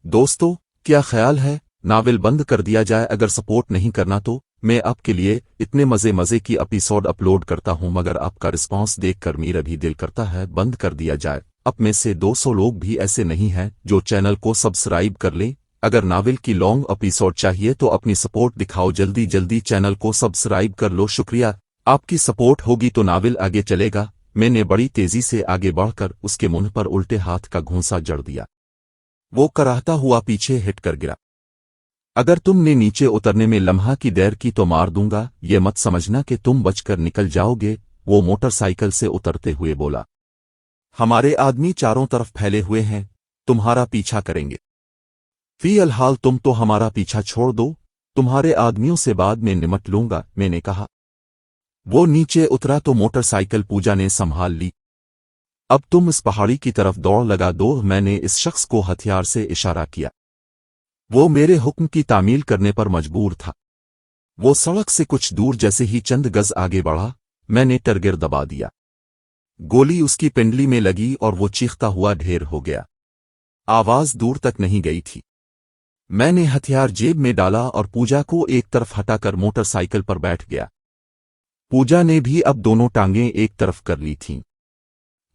दोस्तों, क्या ख्याल है नावल बंद कर दिया जाए? अगर सपोर्ट नहीं करना तो मैं आपके लिए इतने मजे की एपिसोड अपलोड करता हूं, मगर आपका रिस्पांस देखकर मेरा भी दिल करता है बंद कर दिया जाए। अब में से 200 लोग भी ऐसे नहीं हैं जो चैनल को सब्सक्राइब कर लें। अगर नावल की लॉन्ग एपिसोड चाहिए तो अपनी सपोर्ट दिखाओ, जल्दी जल्दी चैनल को सब्सक्राइब कर लो। शुक्रिया, आपकी सपोर्ट होगी तो नावल आगे चलेगा। मैंने बड़ी तेजी से आगे बढ़कर उसके मुंह पर उल्टे हाथ का घूंसा जड़ दिया। वो कराहता हुआ पीछे हिट कर गिरा। अगर तुमने नीचे उतरने में लम्हा की देर की तो मार दूंगा, ये मत समझना कि तुम बचकर निकल जाओगे। वो मोटरसाइकिल से उतरते हुए बोला, हमारे आदमी चारों तरफ फैले हुए हैं, तुम्हारा पीछा करेंगे। फिलहाल तुम तो हमारा पीछा छोड़ दो, तुम्हारे आदमियों से बाद में निमट लूंगा, मैंने कहा। वो नीचे उतरा तो मोटरसाइकिल पूजा ने संभाल ली। अब तुम इस पहाड़ी की तरफ दौड़ लगा दो। मैंने इस शख्स को हथियार से इशारा किया। वो मेरे हुक्म की तामील करने पर मजबूर था। वो सड़क से कुछ दूर जैसे ही चंद गज आगे बढ़ा, मैंने टरगिर दबा दिया। गोली उसकी पिंडली में लगी और वो चीखता हुआ ढेर हो गया। आवाज दूर तक नहीं गई थी। मैंने हथियार जेब में डाला और पूजा को एक तरफ हटाकर मोटरसाइकिल पर बैठ गया। पूजा ने भी अब दोनों टांगें एक तरफ कर ली थीं।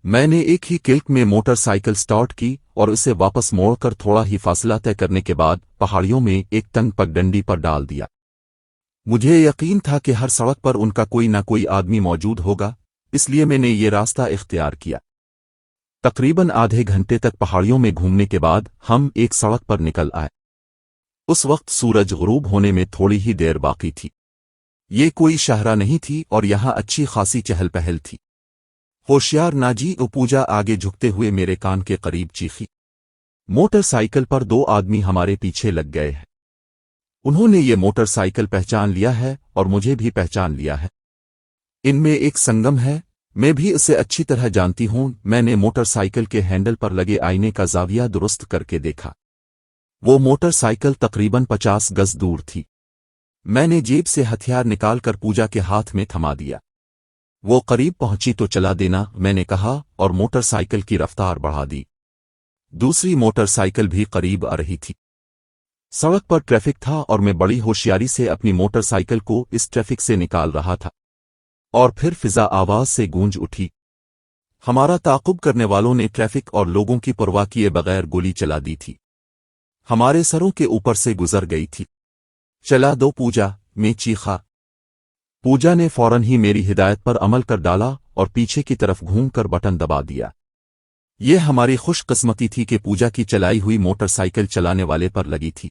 मैंने एक ही क्लिक में मोटरसाइकिल स्टार्ट की और उसे वापस मोड़कर थोड़ा ही फासला तय करने के बाद पहाड़ियों में एक तंग पगडंडी पर डाल दिया। मुझे यकीन था कि हर सड़क पर उनका कोई ना कोई आदमी मौजूद होगा, इसलिए मैंने ये रास्ता इख्तियार किया। तकरीबन आधे घंटे तक पहाड़ियों में घूमने के बाद हम एक सड़क पर निकल आए। उस वक्त सूरज गुरूब होने में थोड़ी ही देर बाकी थी। ये कोई शाहरा नहीं थी और यहां अच्छी खासी चहल पहल थी। होशियार नाजी और पूजा आगे झुकते हुए मेरे कान के करीब चीखी, मोटरसाइकिल पर 2 आदमी हमारे पीछे लग गए हैं। उन्होंने ये मोटरसाइकिल पहचान लिया है और मुझे भी पहचान लिया है। इनमें एक संगम है, मैं भी उसे अच्छी तरह जानती हूं। मैंने मोटरसाइकिल के हैंडल पर लगे आईने का जाविया दुरुस्त करके देखा। वो मोटरसाइकिल तकरीबन 50 गज दूर थी। मैंने जेब से हथियार निकालकर पूजा के हाथ में थमा दिया। वो करीब पहुंची तो चला देना, मैंने कहा और मोटरसाइकिल की रफ्तार बढ़ा दी। दूसरी मोटरसाइकिल भी करीब आ रही थी। सड़क पर ट्रैफिक था और मैं बड़ी होशियारी से अपनी मोटरसाइकिल को इस ट्रैफिक से निकाल रहा था। और फिर फिजा आवाज से गूंज उठी। हमारा ताक़ुब करने वालों ने ट्रैफिक और लोगों की परवाह किए बगैर गोली चला दी थी। हमारे सरों के ऊपर से गुजर गई थी। चला दो पूजा, मैं चीखा। पूजा ने फौरन ही मेरी हिदायत पर अमल कर डाला और पीछे की तरफ घूमकर बटन दबा दिया। ये हमारी खुशकिस्मती थी कि पूजा की चलाई हुई मोटरसाइकिल चलाने वाले पर लगी थी।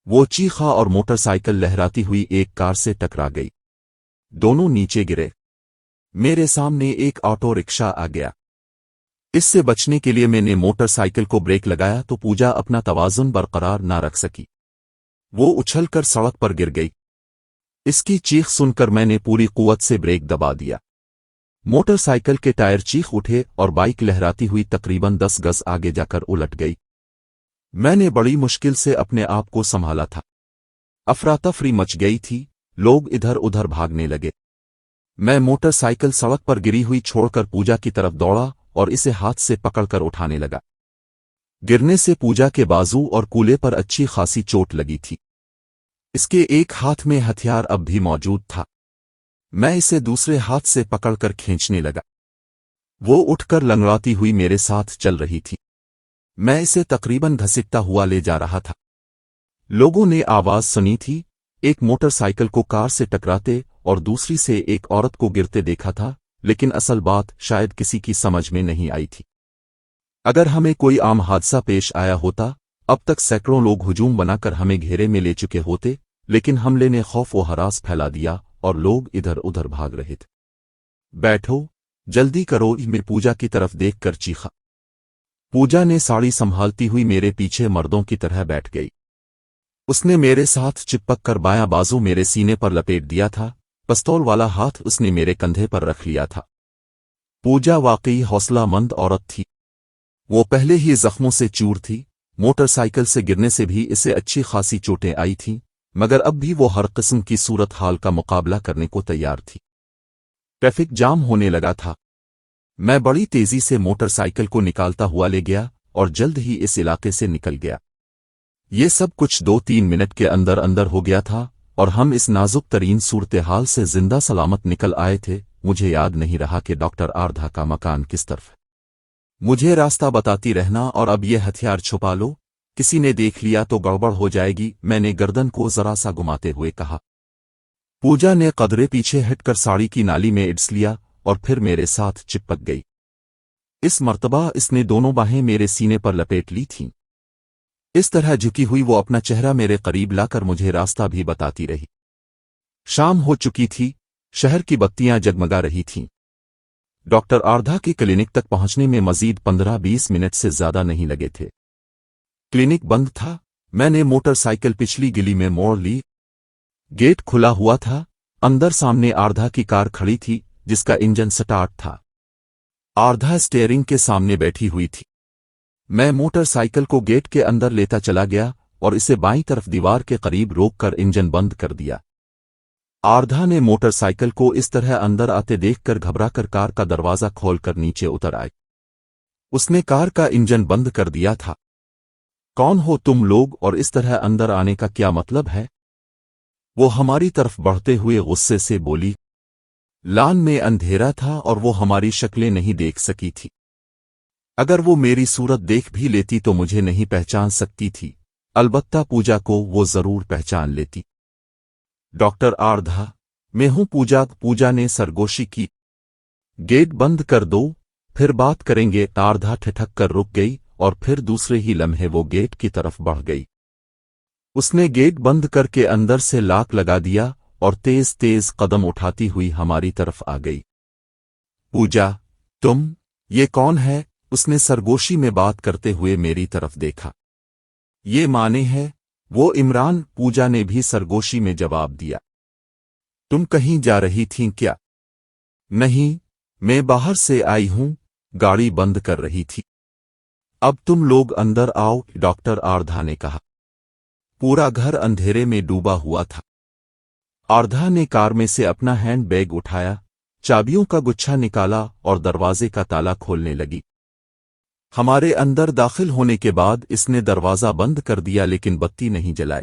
वो चीखा और मोटरसाइकिल लहराती हुई एक कार से टकरा गई। दोनों नीचे गिरे। मेरे सामने एक ऑटो रिक्शा आ गया। इससे बचने के लिए मैंने मोटरसाइकिल को ब्रेक लगाया तो पूजा अपना तवाज़ुन बरकरार ना रख सकी। वो उछलकर सड़क पर गिर गई। इसकी चीख सुनकर मैंने पूरी कुव्वत से ब्रेक दबा दिया। मोटरसाइकिल के टायर चीख उठे और बाइक लहराती हुई तकरीबन 10 गज आगे जाकर उलट गई। मैंने बड़ी मुश्किल से अपने आप को संभाला था। अफरातफरी मच गई थी, लोग इधर उधर भागने लगे। मैं मोटरसाइकिल सड़क पर गिरी हुई छोड़कर पूजा की तरफ दौड़ा और इसे हाथ से पकड़कर उठाने लगा। गिरने से पूजा के बाजू और कूल्हे पर अच्छी खासी चोट लगी थी। इसके एक हाथ में हथियार अब भी मौजूद था। मैं इसे दूसरे हाथ से पकड़कर खींचने लगा। वो उठकर लंगड़ाती हुई मेरे साथ चल रही थी। मैं इसे तकरीबन घसीटता हुआ ले जा रहा था। लोगों ने आवाज सुनी थी, एक मोटरसाइकिल को कार से टकराते और दूसरी से एक औरत को गिरते देखा था, लेकिन असल बात शायद किसी की समझ में नहीं आई थी। अगर हमें कोई आम हादसा पेश आया होता, अब तक सैकड़ों लोग हुजूम बनाकर हमें घेरे में ले चुके होते, लेकिन हमले ने खौफ व हरास फैला दिया और लोग इधर उधर भाग रहे थे। बैठो, जल्दी करो, मैं पूजा की तरफ देखकर चीखा। पूजा ने साड़ी संभालती हुई मेरे पीछे मर्दों की तरह बैठ गई। उसने मेरे साथ चिपक कर बायां बाजू मेरे सीने पर लपेट दिया था, पिस्तौल वाला हाथ उसने मेरे कंधे पर रख लिया था। पूजा वाकई हौसलामंद औरत थी। वो पहले ही जख्मों से चूर थी। मोटरसाइकिल से गिरने से भी इसे अच्छी खासी चोटें आई थीं, मगर अब भी वो हर किस्म की सूरत हाल का मुकाबला करने को तैयार थी। ट्रैफिक जाम होने लगा था। मैं बड़ी तेजी से मोटरसाइकिल को निकालता हुआ ले गया और जल्द ही इस इलाके से निकल गया। ये सब कुछ 2-3 मिनट के अंदर अंदर हो गया था और हम इस नाजुक तरीन सूरत-ए-हाल से जिंदा सलामत निकल आए थे। मुझे याद नहीं रहा कि डॉक्टर आर्धा का मकान किस तरफ है। मुझे रास्ता बताती रहना और अब ये हथियार छुपा लो, किसी ने देख लिया तो गड़बड़ हो जाएगी, मैंने गर्दन को जरा सा घुमाते हुए कहा। पूजा ने कदरे पीछे हटकर साड़ी की नाली में इड्स लिया और फिर मेरे साथ चिपक गई। इस मर्तबा इसने दोनों बाहें मेरे सीने पर लपेट ली थीं। इस तरह झुकी हुई वो अपना चेहरा मेरे करीब लाकर मुझे रास्ता भी बताती रही। शाम हो चुकी थी, शहर की बत्तियां जगमगा रही थीं। डॉक्टर आर्धा की क्लिनिक तक पहुंचने में मजीद 15-20 मिनट से ज्यादा नहीं लगे थे। क्लिनिक बंद था। मैंने मोटरसाइकिल पिछली गली में मोड़ ली। गेट खुला हुआ था। अंदर सामने आर्धा की कार खड़ी थी जिसका इंजन स्टार्ट था। आर्धा स्टीयरिंग के सामने बैठी हुई थी। मैं मोटरसाइकिल को गेट के अंदर लेता चला गया और इसे बाईं तरफ दीवार के करीब रोककर इंजन बंद कर दिया। आर्धा ने मोटरसाइकिल को इस तरह अंदर आते देखकर घबराकर कार का दरवाजा खोलकर नीचे उतर आई। उसने कार का इंजन बंद कर दिया था। कौन हो तुम लोग और इस तरह अंदर आने का क्या मतलब है? वो हमारी तरफ बढ़ते हुए गुस्से से बोली। लान में अंधेरा था और वो हमारी शक्लें नहीं देख सकी थी। अगर वो मेरी सूरत देख भी लेती तो मुझे नहीं पहचान सकती थी, अलबत्ता पूजा को वो जरूर पहचान लेती। डॉक्टर आर्धा, मैं हूं पूजा। पूजा ने सरगोशी की। गेट बंद कर दो, फिर बात करेंगे। आर्धा ठिठक कर रुक गई और फिर दूसरे ही लम्हे वो गेट की तरफ बढ़ गई। उसने गेट बंद करके अंदर से लॉक लगा दिया और तेज तेज कदम उठाती हुई हमारी तरफ आ गई। पूजा, तुम, ये कौन है? उसने सरगोशी में बात करते हुए मेरी तरफ देखा। ये माने है, वो इमरान। पूजा ने भी सरगोशी में जवाब दिया। तुम कहीं जा रही थीं क्या? नहीं, मैं बाहर से आई हूं, गाड़ी बंद कर रही थी। अब तुम लोग अंदर आओ, डॉक्टर आर्धा ने कहा। पूरा घर अंधेरे में डूबा हुआ था। आर्धा ने कार में से अपना हैंड बैग उठाया, चाबियों का गुच्छा निकाला और दरवाजे का ताला खोलने लगी। हमारे अंदर दाखिल होने के बाद इसने दरवाजा बंद कर दिया लेकिन बत्ती नहीं जलाई।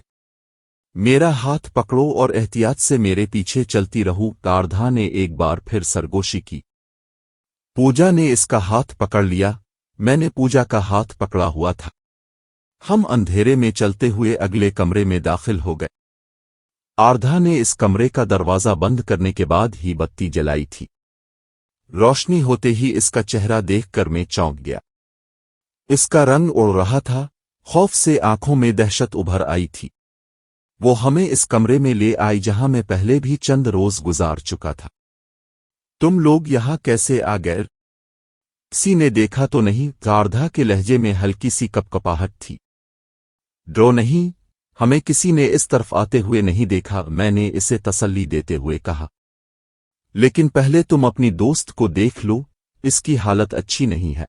मेरा हाथ पकड़ो और एहतियात से मेरे पीछे चलती रहूं, आर्धा ने एक बार फिर सरगोशी की। पूजा ने इसका हाथ पकड़ लिया। मैंने पूजा का हाथ पकड़ा हुआ था। हम अंधेरे में चलते हुए अगले कमरे में दाखिल हो गए। आर्धा ने इस कमरे का दरवाजा बंद करने के बाद ही बत्ती जलाई थी। रोशनी होते ही इसका चेहरा देखकर मैं चौंक गया। इसका रंग उड़ रहा था, खौफ से आंखों में दहशत उभर आई थी। वो हमें इस कमरे में ले आई जहां मैं पहले भी चंद रोज गुजार चुका था। तुम लोग यहां कैसे आ गए? किसी ने देखा तो नहीं? आर्धा के लहजे में हल्की सी कपकपाहट थी। डरो नहीं, हमें किसी ने इस तरफ आते हुए नहीं देखा, मैंने इसे तसल्ली देते हुए कहा। लेकिन पहले तुम अपनी दोस्त को देख लो, इसकी हालत अच्छी नहीं है।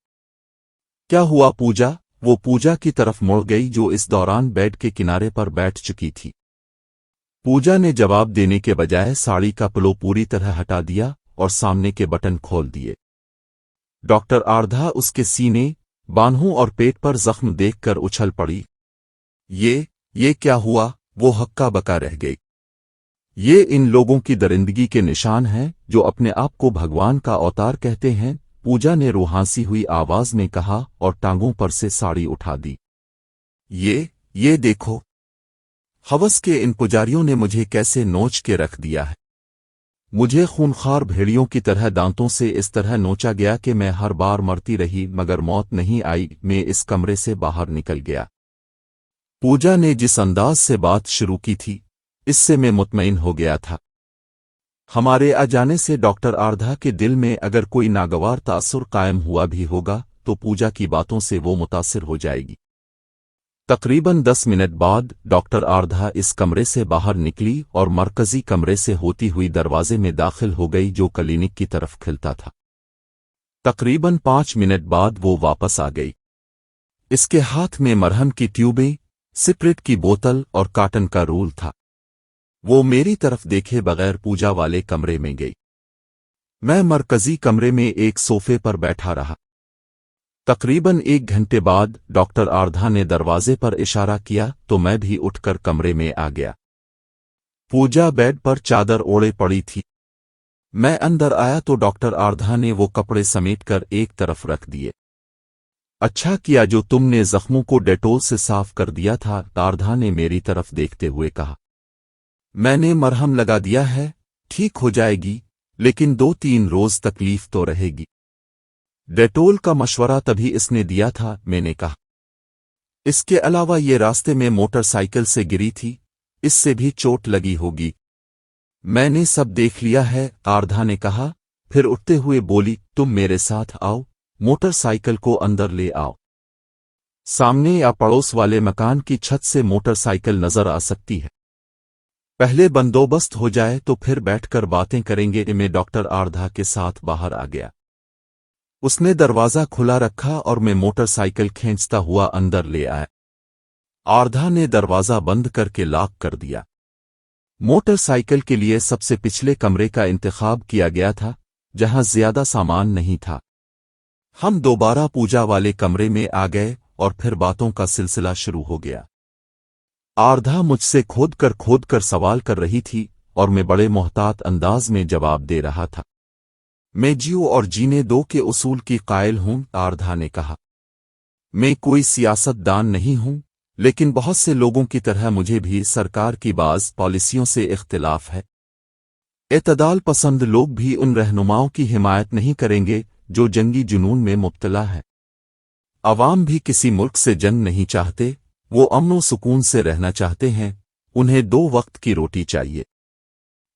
क्या हुआ पूजा? वो पूजा की तरफ मुड़ गई जो इस दौरान बेड के किनारे पर बैठ चुकी थी। पूजा ने जवाब देने के बजाय साड़ी का पलो पूरी तरह हटा दिया और सामने के बटन खोल दिए। डॉक्टर आर्धा उसके सीने, बाहों और पेट पर जख्म देखकर उछल पड़ी। ये क्या हुआ? वो हक्का बका रह गई। ये इन लोगों की दरिंदगी के निशान हैं जो अपने आप को भगवान का अवतार कहते हैं, पूजा ने रुहासी हुई आवाज में कहा और टांगों पर से साड़ी उठा दी। ये देखो, हवस के इन पुजारियों ने मुझे कैसे नोच के रख दिया है। मुझे खूनखार भेड़ियों की तरह दांतों से इस तरह नोचा गया कि मैं हर बार मरती रही मगर मौत नहीं आई। मैं इस कमरे से बाहर निकल गया। पूजा ने जिस अंदाज से बात शुरू की थी, इससे मैं मुतमईन हो गया था। हमारे आ जाने से डॉक्टर आर्धा के दिल में अगर कोई नागवार तासुर कायम हुआ भी होगा तो पूजा की बातों से वो मुतासिर हो जाएगी। तकरीबन 10 मिनट बाद डॉक्टर आर्धा इस कमरे से बाहर निकली और मरकजी कमरे से होती हुई दरवाजे में दाखिल हो गई जो क्लिनिक की तरफ खिलता था। तकरीबन 5 मिनट बाद वो वापस आ गई। इसके हाथ में मरहम की ट्यूबें, सिपरेट की बोतल और काटन का रोल था। वो मेरी तरफ देखे बगैर पूजा वाले कमरे में गई। मैं मरकजी कमरे में एक सोफे पर बैठा रहा। तकरीबन 1 घंटे बाद डॉक्टर आर्धा ने दरवाजे पर इशारा किया तो मैं भी उठकर कमरे में आ गया। पूजा बेड पर चादर ओढ़े पड़ी थी। मैं अंदर आया तो डॉक्टर आर्धा ने वो कपड़े समेटकर एक तरफ रख दिए। अच्छा किया जो तुमने जख्मों को डेटोल से साफ कर दिया था, आर्धा ने मेरी तरफ देखते हुए कहा। मैंने मरहम लगा दिया है, ठीक हो जाएगी, लेकिन 2-3 रोज तकलीफ तो रहेगी। डेटोल का मशवरा तभी इसने दिया था, मैंने कहा। इसके अलावा ये रास्ते में मोटरसाइकिल से गिरी थी, इससे भी चोट लगी होगी। मैंने सब देख लिया है, आर्धा ने कहा, फिर उठते हुए बोली, तुम मेरे साथ आओ, मोटरसाइकिल को अंदर ले आओ। सामने या पड़ोस वाले मकान की छत से मोटरसाइकिल नजर आ सकती है। पहले बंदोबस्त हो जाए तो फिर बैठकर बातें करेंगे। मैं डॉक्टर आर्धा के साथ बाहर आ गया। उसने दरवाजा खुला रखा और मैं मोटरसाइकिल खींचता हुआ अंदर ले आया। आर्धा ने दरवाजा बंद करके लॉक कर दिया। मोटरसाइकिल के लिए सबसे पिछले कमरे का इंतखाब किया गया था, जहां ज्यादा सामान नहीं था। हम दोबारा पूजा वाले कमरे में आ गए और फिर बातों का सिलसिला शुरू हो गया। आर्धा मुझसे खोद कर सवाल कर रही थी और मैं बड़े मोहतात अंदाज में जवाब दे रहा था। मैं जियो और जीने दो के उसूल की कायल हूं, आर्धा ने कहा। मैं कोई सियासतदान नहीं हूं, लेकिन बहुत से लोगों की तरह मुझे भी सरकार की बाज़ पॉलिसियों से इख्तिलाफ है। एतदाल पसंद लोग भी उन रहनुमाओं की हिमायत नहीं करेंगे जो जंगी जुनून में मुब्तला है। अवाम भी किसी मुल्क से जंग नहीं चाहते, वो अमन सुकून से रहना चाहते हैं। उन्हें 2 वक्त की रोटी चाहिए।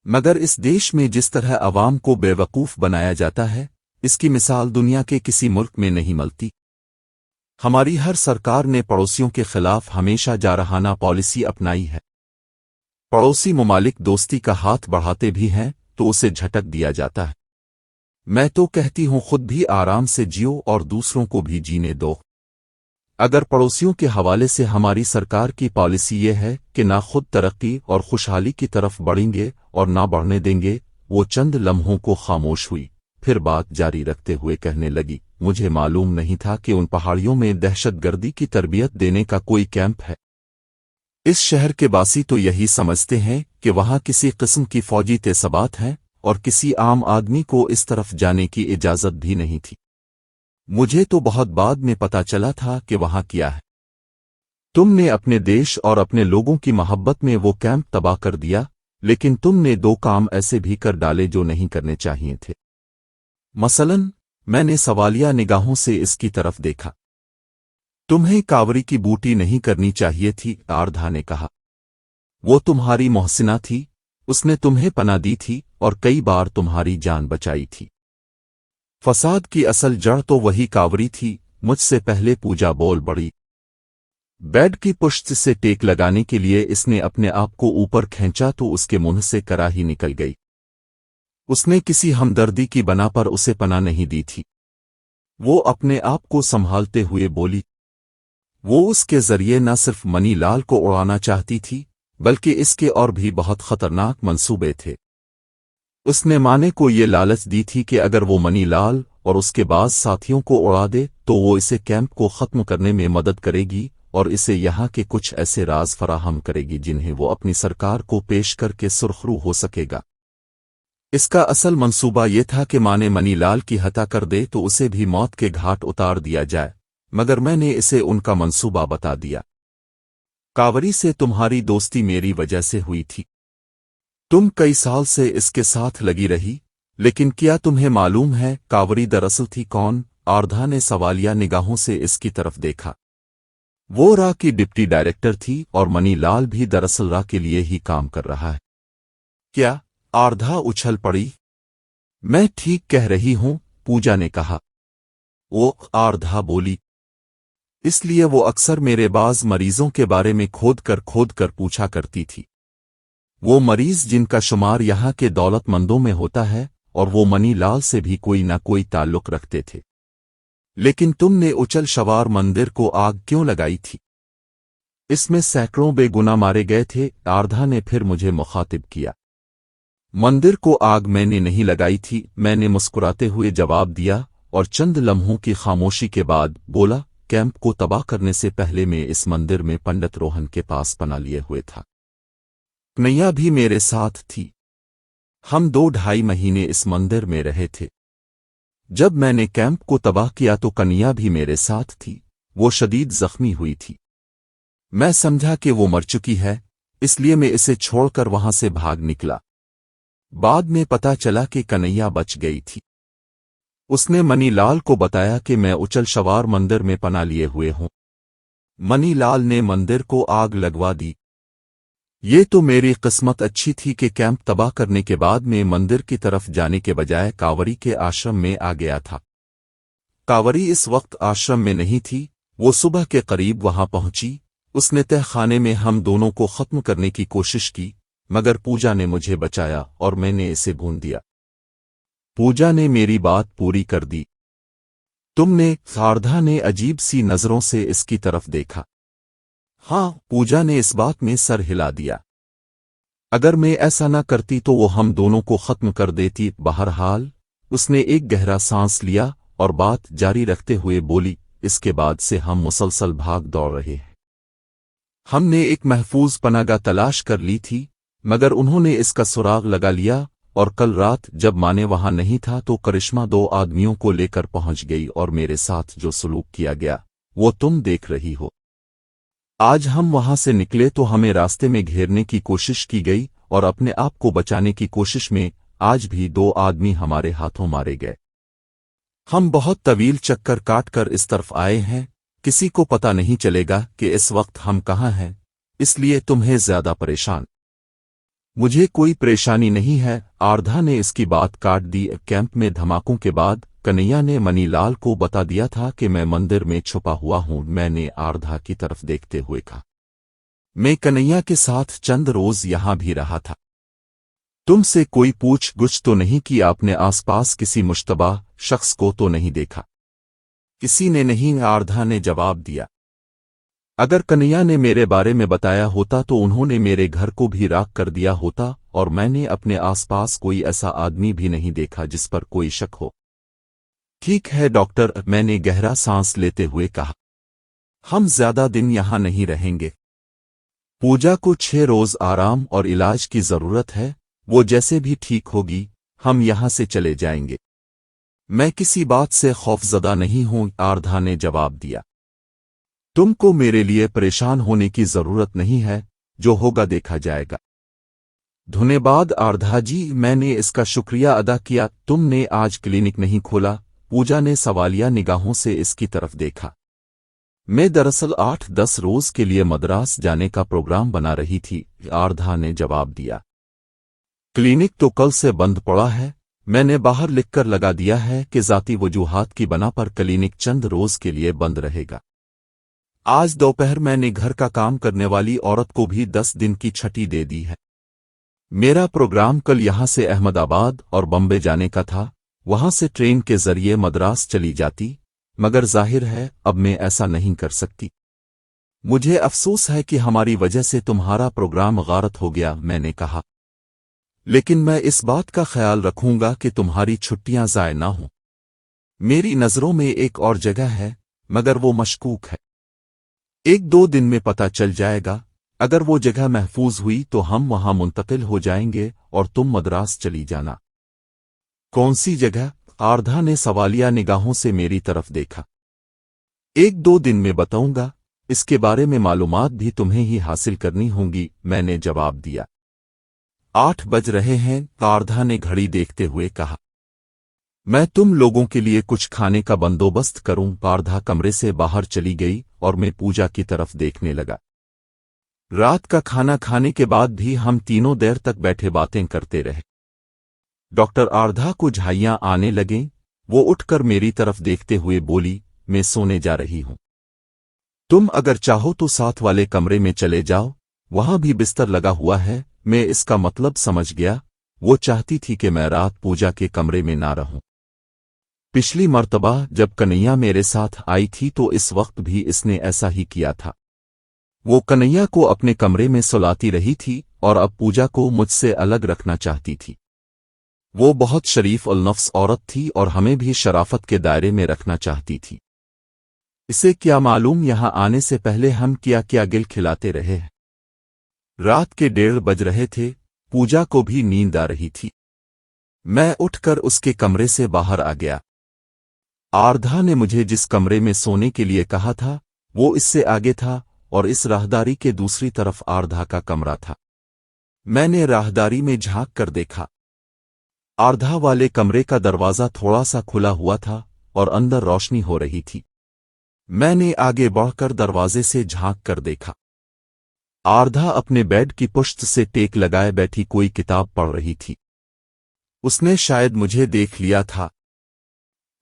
मगर इस देश में जिस तरह अवाम को बेवकूफ़ बनाया जाता है, इसकी मिसाल दुनिया के किसी मुल्क में नहीं मिलती। हमारी हर सरकार ने पड़ोसियों के खिलाफ हमेशा जारहाना पॉलिसी अपनाई है। पड़ोसी ममालिक दोस्ती का हाथ बढ़ाते भी हैं तो उसे झटक दिया जाता है। मैं तो कहती हूं खुद भी आराम से जियो और दूसरों को भी जीने दो। अगर पड़ोसियों के हवाले से हमारी सरकार की पॉलिसी ये है कि ना खुद तरक्की और खुशहाली की तरफ बढ़ेंगे और ना बढ़ने देंगे, वो चंद लम्हों को खामोश हुई, फिर बात जारी रखते हुए कहने लगी, मुझे मालूम नहीं था कि उन पहाड़ियों में दहशतगर्दी की तरबियत देने का कोई कैंप है। इस शहर के बासी तो यही समझते हैं कि वहां किसी किस्म की फौजी तेसबात हैं और किसी आम आदमी को इस तरफ जाने की इजाजत भी नहीं थी। मुझे तो बहुत बाद में पता चला था कि वहां क्या है। तुमने अपने देश और अपने लोगों की मोहब्बत में वो कैंप तबाह कर दिया, लेकिन तुमने 2 काम ऐसे भी कर डाले जो नहीं करने चाहिए थे। मसलन, मैंने सवालिया निगाहों से इसकी तरफ देखा। तुम्हें कावरी की बूटी नहीं करनी चाहिए थी, आर्धा ने कहा। वो तुम्हारी मोहसिना थी, उसने तुम्हें पनाह दी थी और कई बार तुम्हारी जान बचाई थी। फसाद की असल जड़ तो वही कावरी थी। मुझसे पहले पूजा बोल पड़ी। बेड की पुश्त से टेक लगाने के लिए इसने अपने आप को ऊपर खींचा तो उसके मुंह से कराही निकल गई। उसने किसी हमदर्दी की बना पर उसे पनाह नहीं दी थी। वो अपने आप को संभालते हुए बोली। वो उसके जरिए न सिर्फ मनी लाल को उड़ाना चाहती थी, बल्कि इसके और भी बहुत खतरनाक मंसूबे थे। उसने माने को ये लालच दी थी कि अगर वो मनी लाल और उसके बाद साथियों को उड़ा दे तो वो इसे कैंप को ख़त्म करने में मदद करेगी और इसे यहाँ के कुछ ऐसे राज फराहम करेगी जिन्हें वो अपनी सरकार को पेश करके सुरखरू हो सकेगा। इसका असल मंसूबा ये था कि माने मनी लाल की हत्या कर दे तो उसे भी मौत के घाट उतार दिया जाए, मगर मैंने इसे उनका मंसूबा बता दिया। कावरी से तुम्हारी दोस्ती मेरी वजह से हुई थी। तुम कई साल से इसके साथ लगी रही, लेकिन क्या तुम्हें मालूम है कावरी दरअसल थी कौन? आर्धा ने सवालिया निगाहों से इसकी तरफ देखा। वो रा की डिप्टी डायरेक्टर थी और मनी लाल भी दरअसल रा के लिए ही काम कर रहा है। क्या? आर्धा उछल पड़ी। मैं ठीक कह रही हूं, पूजा ने कहा। वो आर्धा बोली। इसलिए वो अक्सर मेरे बाज मरीजों के बारे में खोद कर पूछा करती थी। वो मरीज जिनका शुमार यहाँ के दौलतमंदों में होता है और वो मनी लाल से भी कोई ना कोई ताल्लुक रखते थे। लेकिन तुमने उचल शवार मंदिर को आग क्यों लगाई थी? इसमें सैकड़ों बेगुनाह मारे गए थे, आर्धा ने फिर मुझे मुखातिब किया। मंदिर को आग मैंने नहीं लगाई थी, मैंने मुस्कुराते हुए जवाब दिया, और चंद लम्हों की खामोशी के बाद बोला, कैंप को तबाह करने से पहले मैं इस मंदिर में पंडित रोहन के पास पना लिए हुए था। कन्हैया भी मेरे साथ थी। हम 2-2.5 महीने इस मंदिर में रहे थे। जब मैंने कैंप को तबाह किया तो कन्हैया भी मेरे साथ थी। वो शदीद जख्मी हुई थी। मैं समझा कि वो मर चुकी है, इसलिए मैं इसे छोड़कर वहां से भाग निकला। बाद में पता चला कि कन्हैया बच गई थी। उसने मनीलाल को बताया कि मैं उचल शवार मंदिर में पना लिए हुए हूं। मनीलाल ने मंदिर को आग लगवा दी। ये तो मेरी किस्मत अच्छी थी कि कैंप तबाह करने के बाद मैं मंदिर की तरफ जाने के बजाय कांवरी के आश्रम में आ गया था। कांवरी इस वक्त आश्रम में नहीं थी। वो सुबह के करीब वहां पहुंची। उसने तहखाने में हम दोनों को खत्म करने की कोशिश की, मगर पूजा ने मुझे बचाया और मैंने इसे भून दिया। पूजा ने मेरी बात पूरी कर दी। तुमने? शारदा ने अजीब सी नजरों से इसकी तरफ देखा। हाँ, पूजा ने इस बात में सर हिला दिया। अगर मैं ऐसा न करती तो वो हम दोनों को खत्म कर देती। बहरहाल उसने एक गहरा सांस लिया और बात जारी रखते हुए बोली, इसके बाद से हम मुसलसल भाग दौड़ रहे हैं। हमने एक महफूज पनागा तलाश कर ली थी, मगर उन्होंने इसका सुराग लगा लिया और कल रात जब माने वहां नहीं था तो करिश्मा 2 आदमियों को लेकर पहुंच गई और मेरे साथ जो सलूक किया गया वो तुम देख रही हो। आज हम वहां से निकले तो हमें रास्ते में घेरने की कोशिश की गई और अपने आप को बचाने की कोशिश में आज भी 2 आदमी हमारे हाथों मारे गए। हम बहुत तवील चक्कर काट कर इस तरफ आए हैं। किसी को पता नहीं चलेगा कि इस वक्त हम कहाँ हैं, इसलिए तुम्हें ज्यादा परेशान। मुझे कोई परेशानी नहीं है, आरधा ने इसकी बात काट दी। कैंप में धमाकों के बाद कन्हैया ने मनीलाल को बता दिया था कि मैं मंदिर में छुपा हुआ हूं। मैंने आरधा की तरफ देखते हुए कहा, मैं कन्हैया के साथ चंद रोज यहां भी रहा था। तुमसे कोई पूछ गुछ तो नहीं कि आपने आसपास किसी मुश्तबा शख्स को तो नहीं देखा? किसी ने नहीं, आरधा ने जवाब दिया। अगर कन्हैया ने मेरे बारे में बताया होता तो उन्होंने मेरे घर को भी राख कर दिया होता और मैंने अपने आसपास कोई ऐसा आदमी भी नहीं देखा जिस पर कोई शक हो। ठीक है डॉक्टर, मैंने गहरा सांस लेते हुए कहा, हम ज्यादा दिन यहां नहीं रहेंगे। पूजा को 6 रोज आराम और इलाज की जरूरत है। वो जैसे भी ठीक होगी हम यहां से चले जाएंगे। मैं किसी बात से खौफजदा नहीं हूं, आरधा ने जवाब दिया। तुमको मेरे लिए परेशान होने की जरूरत नहीं है, जो होगा देखा जाएगा। धन्यवाद आरधा जी, मैंने इसका शुक्रिया अदा किया। तुमने आज क्लिनिक नहीं खोला? पूजा ने सवालिया निगाहों से इसकी तरफ देखा। मैं दरअसल 8-10 रोज के लिए मद्रास जाने का प्रोग्राम बना रही थी, आरधा ने जवाब दिया। क्लिनिक तो कल से बंद पड़ा है। मैंने बाहर लिखकर लगा दिया है कि जाती वजूहात की बना पर क्लिनिक चंद रोज के लिए बंद रहेगा। आज दोपहर मैंने घर का काम करने वाली औरत को भी 10 दिन की छुट्टी दे दी है। मेरा प्रोग्राम कल यहां से अहमदाबाद और बम्बे जाने का था, वहां से ट्रेन के जरिए मद्रास चली जाती, मगर जाहिर है अब मैं ऐसा नहीं कर सकती। मुझे अफसोस है कि हमारी वजह से तुम्हारा प्रोग्राम गारत हो गया, मैंने कहा। लेकिन मैं इस बात का ख्याल रखूंगा कि तुम्हारी छुट्टियां ज़ाय ना हों। मेरी नज़रों में एक और जगह है, मगर वो मशकूक है। 1-2 दिन में पता चल जाएगा। अगर वो जगह महफूज हुई तो हम वहां मुंतकिल हो जाएंगे और तुम मद्रास चली जाना। कौन सी जगह? आरधा ने सवालिया निगाहों से मेरी तरफ देखा। 1-2 दिन में बताऊंगा, इसके बारे में मालूमात भी तुम्हें ही हासिल करनी होंगी, मैंने जवाब दिया। 8 बज रहे हैं, आरधा ने घड़ी देखते हुए कहा। मैं तुम लोगों के लिए कुछ खाने का बंदोबस्त करूं। आरधा कमरे से बाहर चली गई और मैं पूजा की तरफ देखने लगा। रात का खाना खाने के बाद भी हम तीनों देर तक बैठे बातें करते रहे। डॉक्टर आरधा को झाइयां आने लगें। वो उठकर मेरी तरफ देखते हुए बोली, मैं सोने जा रही हूं। तुम अगर चाहो तो साथ वाले कमरे में चले जाओ, वहां भी बिस्तर लगा हुआ है। मैं इसका मतलब समझ गया। वो चाहती थी कि मैं रात पूजा के कमरे में ना रहूं। पिछली मर्तबा जब कन्हैया मेरे साथ आई थी तो इस वक्त भी इसने ऐसा ही किया था। वो कन्हैया को अपने कमरे में सुलाती रही थी और अब पूजा को मुझसे अलग रखना चाहती थी। وہ بہت شریف النفس عورت تھی اور ہمیں بھی شرافت کے دائرے میں رکھنا چاہتی تھی۔ اسے کیا معلوم یہاں آنے سے پہلے ہم کیا کیا گل کھلاتے رہے ہیں۔ رات کے 1:30 بج رہے تھے، پوجا کو بھی نیند آ رہی تھی۔ میں اٹھ کر اس کے کمرے سے باہر آ گیا۔ آردھا نے مجھے جس کمرے میں سونے کے لیے کہا تھا وہ اس سے آگے تھا اور اس راہداری کے دوسری طرف آردھا کا کمرہ تھا۔ میں نے راہداری میں جھانک کر دیکھا۔ آردھا والے کمرے کا دروازہ تھوڑا سا کھلا ہوا تھا اور اندر روشنی ہو رہی تھی۔ میں نے آگے بڑھ کر دروازے سے جھانک کر دیکھا۔ آردھا اپنے بیڈ کی پشت سے ٹیک لگائے بیٹھی کوئی کتاب پڑھ رہی تھی۔ اس نے شاید مجھے دیکھ لیا تھا۔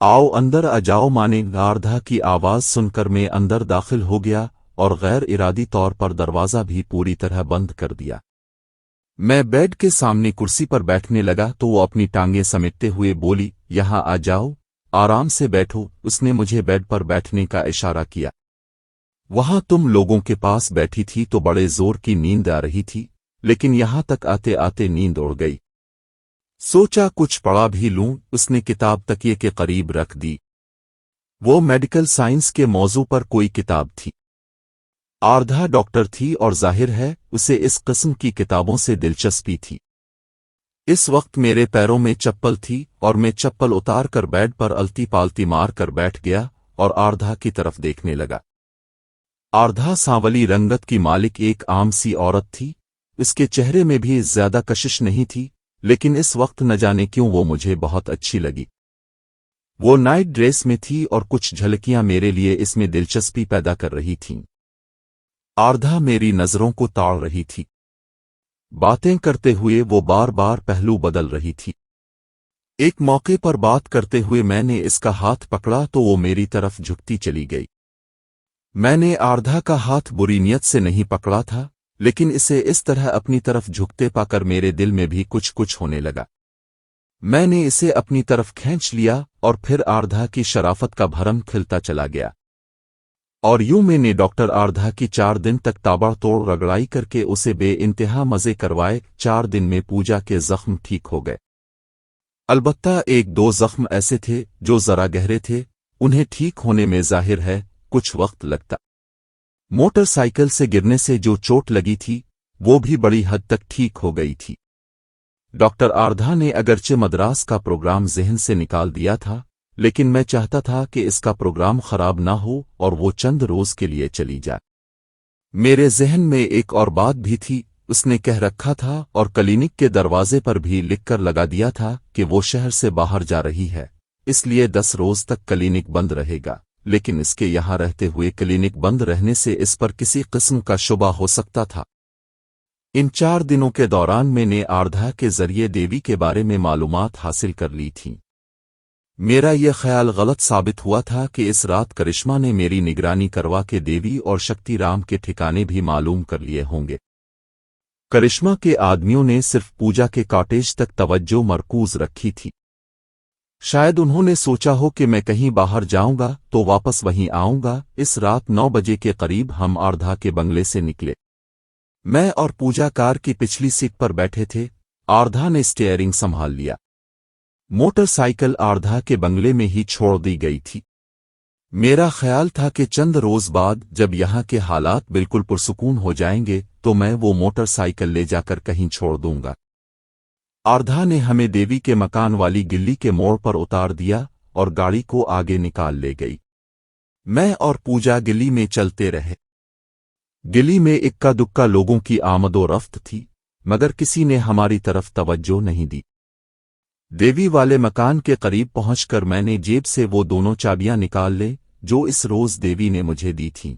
آؤ اندر آ جاؤ مانے آردھا کی آواز سن کر میں اندر داخل ہو گیا اور غیر ارادی طور پر دروازہ بھی پوری طرح بند کر دیا۔ میں بیڈ کے سامنے کرسی پر بیٹھنے لگا تو وہ اپنی ٹانگیں سمیٹتے ہوئے بولی، یہاں آ جاؤ، آرام سے بیٹھو۔ اس نے مجھے بیڈ پر بیٹھنے کا اشارہ کیا۔ وہاں تم لوگوں کے پاس بیٹھی تھی تو بڑے زور کی نیند آ رہی تھی، لیکن یہاں تک آتے آتے نیند اڑ گئی۔ سوچا کچھ پڑھا بھی لوں۔ اس نے کتاب تکیے کے قریب رکھ دی۔ وہ میڈیکل سائنس کے موضوع پر کوئی کتاب تھی۔ آردھا ڈاکٹر تھی اور ظاہر ہے اسے اس قسم کی کتابوں سے دلچسپی تھی۔ اس وقت میرے پیروں میں چپل تھی اور میں چپل اتار کر بیڈ پر الٹی پالتی مار کر بیٹھ گیا اور آردھا کی طرف دیکھنے لگا۔ آردھا سانولی رنگت کی مالک ایک عام سی عورت تھی۔ اس کے چہرے میں بھی زیادہ کشش نہیں تھی، لیکن اس وقت نہ جانے کیوں وہ مجھے بہت اچھی لگی۔ وہ نائٹ ڈریس میں تھی اور کچھ جھلکیاں میرے لیے اس میں دلچسپی پیدا کر رہی تھیں۔ آردھا میری نظروں کو تاڑ رہی تھی۔ باتیں کرتے ہوئے وہ بار بار پہلو بدل رہی تھی۔ ایک موقع پر بات کرتے ہوئے میں نے اس کا ہاتھ پکڑا تو وہ میری طرف جھکتی چلی گئی۔ میں نے آردھا کا ہاتھ بری نیت سے نہیں پکڑا تھا، لیکن اسے اس طرح اپنی طرف جھکتے پا کر میرے دل میں بھی کچھ ہونے لگا۔ میں نے اسے اپنی طرف کھینچ لیا اور پھر آردھا کی شرافت کا بھرم کھلتا چلا گیا۔ اور یوں میں نے ڈاکٹر آردھا کی 4 دن تک تابڑ توڑ رگڑائی کر کے اسے بے انتہا مزے کروائے۔ 4 دن میں پوجا کے زخم ٹھیک ہو گئے۔ البتہ 1-2 زخم ایسے تھے جو ذرا گہرے تھے، انہیں ٹھیک ہونے میں ظاہر ہے کچھ وقت لگتا۔ موٹر سائیکل سے گرنے سے جو چوٹ لگی تھی وہ بھی بڑی حد تک ٹھیک ہو گئی تھی۔ ڈاکٹر آردھا نے اگرچہ مدراس کا پروگرام ذہن سے نکال دیا تھا، لیکن میں چاہتا تھا کہ اس کا پروگرام خراب نہ ہو اور وہ چند روز کے لیے چلی جائے۔ میرے ذہن میں ایک اور بات بھی تھی، اس نے کہہ رکھا تھا اور کلینک کے دروازے پر بھی لکھ کر لگا دیا تھا کہ وہ شہر سے باہر جا رہی ہے، اس لیے 10 روز تک کلینک بند رہے گا۔ لیکن اس کے یہاں رہتے ہوئے کلینک بند رہنے سے اس پر کسی قسم کا شبہ ہو سکتا تھا۔ ان 4 دنوں کے دوران میں نے آردھا کے ذریعے دیوی کے بارے میں معلومات حاصل کر لی تھیں۔ میرا یہ خیال غلط ثابت ہوا تھا کہ اس رات کرشمہ نے میری نگرانی کروا کے دیوی اور شکتی رام کے ٹھکانے بھی معلوم کر لیے ہوں گے۔ کرشمہ کے آدمیوں نے صرف پوجا کے کاٹیج تک توجہ مرکوز رکھی تھی۔ شاید انہوں نے سوچا ہو کہ میں کہیں باہر جاؤں گا تو واپس وہیں آؤں گا۔ اس رات 9 بجے کے قریب ہم آردھا کے بنگلے سے نکلے۔ میں اور پوجا کار کی پچھلی سیٹ پر بیٹھے تھے۔ آردھا نے اسٹیئرنگ سنبھال لیا۔ موٹر سائیکل آردھا کے بنگلے میں ہی چھوڑ دی گئی تھی۔ میرا خیال تھا کہ چند روز بعد جب یہاں کے حالات بالکل پرسکون ہو جائیں گے تو میں وہ موٹر سائیکل لے جا کر کہیں چھوڑ دوں گا۔ آردھا نے ہمیں دیوی کے مکان والی گلی کے موڑ پر اتار دیا اور گاڑی کو آگے نکال لے گئی۔ میں اور پوجا گلی میں چلتے رہے۔ گلی میں اکا دکا لوگوں کی آمد و رفت تھی، مگر کسی نے ہماری طرف توجہ نہیں دی۔ دیوی والے مکان کے قریب پہنچ کر میں نے جیب سے وہ دونوں چابیاں نکال لے جو اس روز دیوی نے مجھے دی تھیں۔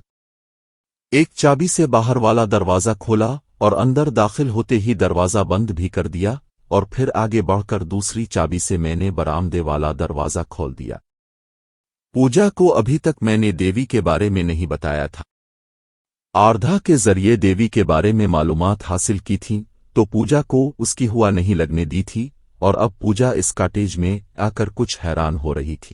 ایک چابی سے باہر والا دروازہ کھولا اور اندر داخل ہوتے ہی دروازہ بند بھی کر دیا، اور پھر آگے بڑھ کر دوسری چابی سے میں نے برآمدے والا دروازہ کھول دیا۔ پوجا کو ابھی تک میں نے دیوی کے بارے میں نہیں بتایا تھا۔ آردھا کے ذریعے دیوی کے بارے میں معلومات حاصل کی تھیں تو پوجا کو اس کی ہوا نہیں لگنے دی تھی، اور اب پوجا اس کاٹیج میں آ کر کچھ حیران ہو رہی تھی۔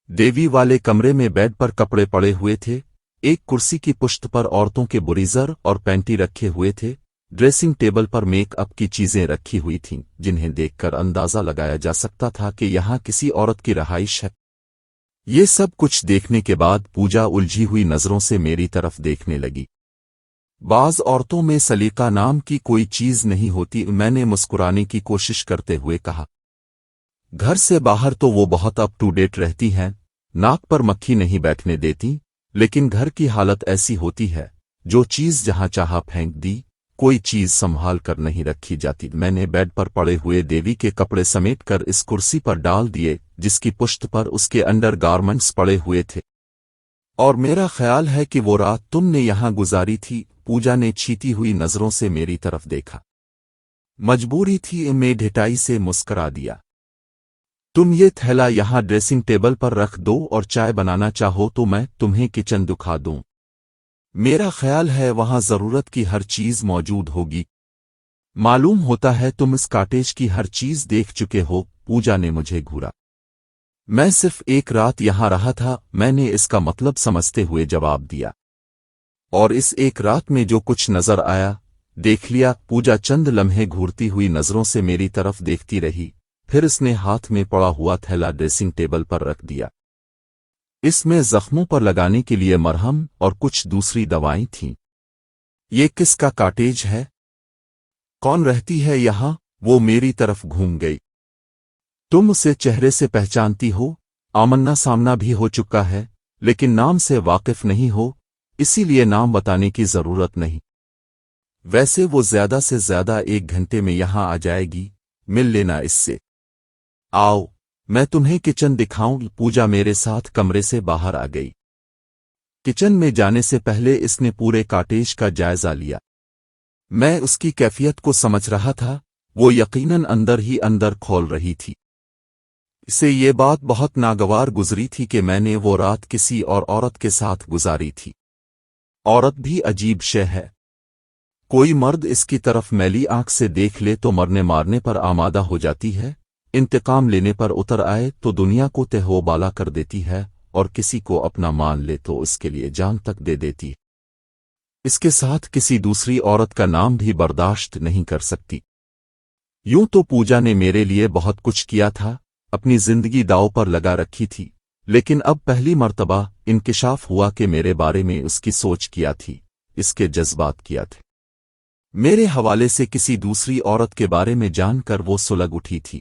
دیوی والے کمرے میں بیڈ پر کپڑے پڑے ہوئے تھے، ایک کرسی کی پشت پر عورتوں کے بریزر اور پینٹی رکھے ہوئے تھے، ड्रेसिंग टेबल पर मेकअप की चीजें रखी हुई थीं, जिन्हें देखकर अंदाजा लगाया जा सकता था कि यहाँ किसी औरत की रहाइश है। ये सब कुछ देखने के बाद पूजा उलझी हुई नजरों से मेरी तरफ देखने लगी। बाज औरतों में सलीका नाम की कोई चीज नहीं होती। मैंने मुस्कुराने की कोशिश करते हुए कहा, घर से बाहर तो वो बहुत अप टू डेट रहती हैं, नाक पर मक्खी नहीं बैठने देती, लेकिन घर की हालत ऐसी होती है, जो चीज जहां चाहा फेंक दी, कोई चीज संभाल कर नहीं रखी जाती। मैंने बेड पर पड़े हुए देवी के कपड़े समेटकर इस कुर्सी पर डाल दिए, जिसकी पुश्त पर उसके अंडर गारमेंट्स पड़े हुए थे। और मेरा ख्याल है कि वो रात तुमने यहां गुजारी थी। पूजा ने छीती हुई नजरों से मेरी तरफ देखा। मजबूरी थी, मैं ढिठाई से मुस्करा दिया। तुम ये थैला यहां ड्रेसिंग टेबल पर रख दो, और चाय बनाना चाहो तो मैं तुम्हें किचन दिखा दूं। मेरा ख्याल है वहां जरूरत की हर चीज मौजूद होगी। मालूम होता है तुम इस कॉटेज की हर चीज देख चुके हो। पूजा ने मुझे घूरा। मैं सिर्फ एक रात यहां रहा था, मैंने इसका मतलब समझते हुए जवाब दिया। और इस एक रात में जो कुछ नजर आया, देख लिया। पूजा चंद लम्हे घूरती हुई नजरों से मेरी तरफ देखती रही, फिर इसने हाथ में पड़ा हुआ थैला ड्रेसिंग टेबल पर रख दिया। इसमें जख्मों पर लगाने के लिए मरहम और कुछ दूसरी दवाएं थीं। ये किसका कॉटेज है? कौन रहती है यहां? वो मेरी तरफ घूम गई। तुम उसे चेहरे से पहचानती हो? आमना सामना भी हो चुका है, लेकिन नाम से वाकिफ नहीं हो, इसीलिए नाम बताने की जरूरत नहीं। वैसे वो ज्यादा से ज्यादा 1 घंटे में यहां आ जाएगी, मिल लेना इससे। आओ, मैं तुम्हें किचन दिखाऊं। पूजा मेरे साथ कमरे से बाहर आ गई। किचन में जाने से पहले इसने पूरे कॉटेज का जायजा लिया। मैं उसकी कैफियत को समझ रहा था, वो यकीनन अंदर ही अंदर खोल रही थी। इसे ये बात बहुत नागवार गुजरी थी कि मैंने वो रात किसी और औरत के साथ गुजारी थी। औरत भी अजीब शय है। कोई मर्द इसकी तरफ मैली आंख से देख ले तो मरने मारने पर आमादा हो जाती है, इंतकाम लेने पर उतर आए तो दुनिया को तहोबाला कर देती है, और किसी को अपना मान ले तो इसके लिए जान तक दे देती है। इसके साथ किसी दूसरी औरत का नाम भी बर्दाश्त नहीं कर सकती। यूं तो पूजा ने मेरे लिए बहुत कुछ किया था, अपनी जिंदगी दांव पर लगा रखी थी, लेकिन अब पहली मर्तबा इंकिशाफ हुआ कि मेरे बारे में उसकी सोच क्या थी, इसके जज्बात क्या थे। मेरे हवाले से किसी दूसरी औरत के बारे में जानकर वो सुलग उठी थी।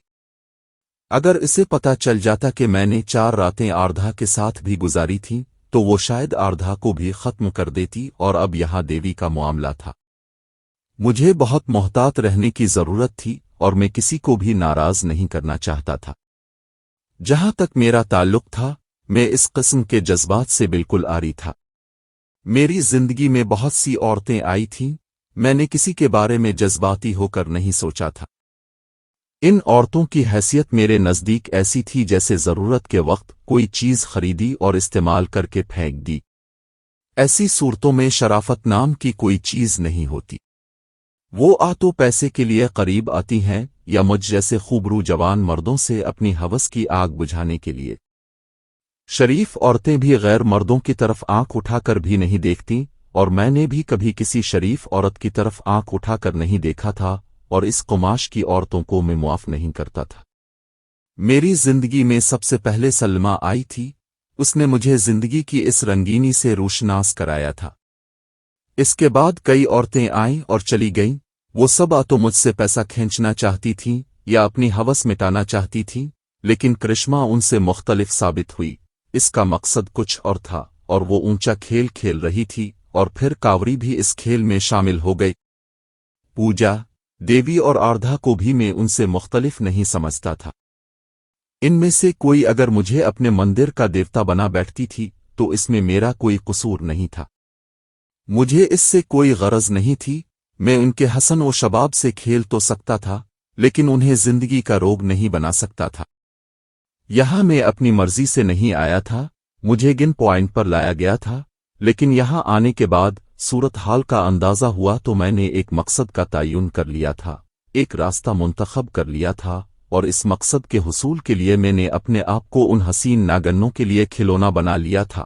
अगर इसे पता चल जाता कि मैंने 4 रातें आर्धा के साथ भी गुजारी थीं, तो वो शायद आर्धा को भी खत्म कर देती। और अब यहां देवी का मामला था। मुझे बहुत मोहतात रहने की जरूरत थी, और मैं किसी को भी नाराज नहीं करना चाहता था। जहां तक मेरा ताल्लुक था, मैं इस किस्म के जज्बात से बिल्कुल आरी था। मेरी जिंदगी में बहुत सी औरतें आई थीं, मैंने किसी के बारे में जज्बाती होकर नहीं सोचा था। इन औरतों की हैसियत मेरे नजदीक ऐसी थी जैसे जरूरत के वक्त कोई चीज खरीदी और इस्तेमाल करके फेंक दी। ऐसी सूरतों में शराफत नाम की कोई चीज नहीं होती। वो तो पैसे के लिए करीब आती हैं, या मुझ जैसे खूबरू जवान मर्दों से अपनी हवस की आग बुझाने के लिए। शरीफ औरतें भी गैर मर्दों की तरफ आंख उठाकर भी नहीं देखती, और मैंने भी कभी किसी शरीफ औरत की तरफ आंख उठाकर नहीं देखा था, और इस कुमाश की औरतों को मैं मुआफ नहीं करता था। मेरी जिंदगी में सबसे पहले सलमा आई थी, उसने मुझे जिंदगी की इस रंगीनी से रोशनास कराया था। इसके बाद कई औरतें आईं और चली गईं, वो सब तो मुझसे पैसा खींचना चाहती थीं या अपनी हवस मिटाना चाहती थीं, लेकिन करिश्मा उनसे मुख्तलिफ साबित हुई। इसका मकसद कुछ और था, और वो ऊंचा खेल खेल रही थी, और फिर कावरी भी इस खेल में शामिल हो गई। पूजा, देवी और आर्धा को भी मैं उनसे मुख्तलिफ नहीं समझता था। इनमें से कोई अगर मुझे अपने मंदिर का देवता बना बैठती थी, तो इसमें मेरा कोई कसूर नहीं था। मुझे इससे कोई गरज नहीं थी। मैं उनके हसन व शबाब से खेल तो सकता था, लेकिन उन्हें जिंदगी का रोग नहीं बना सकता था। यहां मैं अपनी मर्जी से नहीं आया था, मुझे गिन पॉइंट पर लाया गया था, लेकिन यहां आने के बाद सूरत हाल का अंदाजा हुआ तो मैंने एक मकसद का तयन कर लिया था, एक रास्ता मुंतखब कर लिया था, और इस मकसद के हुसूल के लिए मैंने अपने आप को उन हसीन नागन्नों के लिए खिलौना बना लिया था